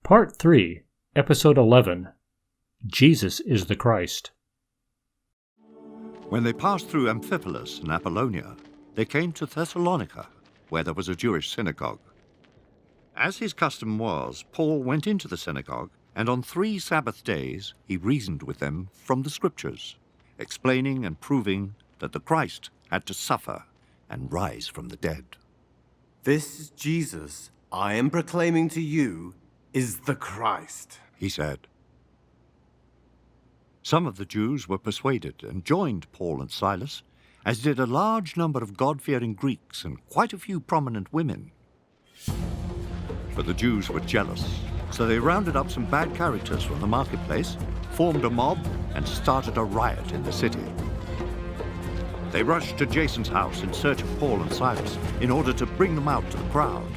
Part 3, Episode 11, Jesus is the Christ. When they passed through Amphipolis and Apollonia, they came to Thessalonica, where there was a Jewish synagogue. As his custom was, Paul went into the synagogue, and on 3 Sabbath days he reasoned with them from the Scriptures, explaining and proving that the Christ had to suffer and rise from the dead. This Jesus I am proclaiming to you is the Christ, he said. Some of the Jews were persuaded and joined Paul and Silas, as did a large number of God-fearing Greeks and quite a few prominent women. But the Jews were jealous, so they rounded up some bad characters from the marketplace, formed a mob, and started a riot in the city. They rushed to Jason's house in search of Paul and Silas in order to bring them out to the crowd.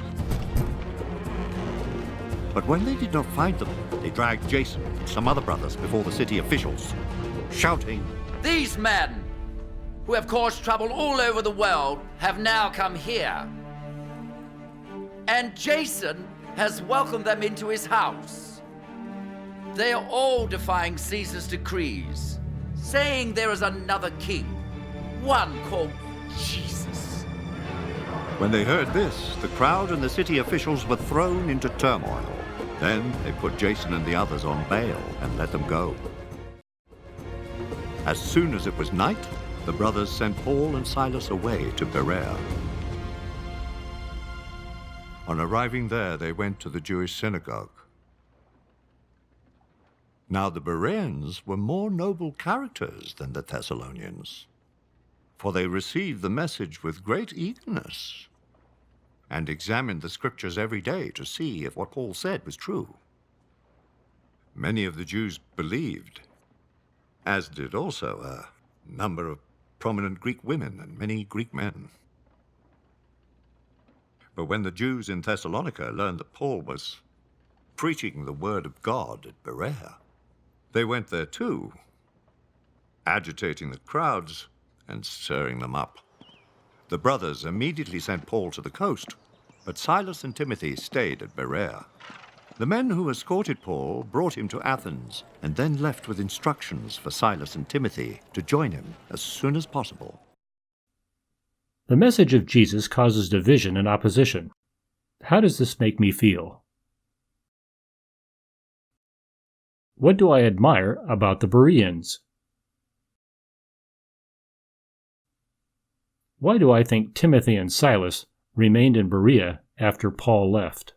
But when they did not find them, they dragged Jason and some other brothers before the city officials, shouting, "These men, who have caused trouble all over the world, have now come here. And Jason has welcomed them into his house. They are all defying Caesar's decrees, saying there is another king, one called Jesus." When they heard this, the crowd and the city officials were thrown into turmoil. Then they put Jason and the others on bail and let them go. As soon as it was night, the brothers sent Paul and Silas away to Berea. On arriving there, they went to the Jewish synagogue. Now the Bereans were more noble characters than the Thessalonians, for they received the message with great eagerness and examined the Scriptures every day to see if what Paul said was true. Many of the Jews believed, as did also a number of prominent Greek women and many Greek men. But when the Jews in Thessalonica learned that Paul was preaching the word of God at Berea, they went there too, agitating the crowds and stirring them up. The brothers immediately sent Paul to the coast, but Silas and Timothy stayed at Berea. The men who escorted Paul brought him to Athens and then left with instructions for Silas and Timothy to join him as soon as possible. The message of Jesus causes division and opposition. How does this make me feel? What do I admire about the Bereans? Why do I think Timothy and Silas remained in Berea after Paul left?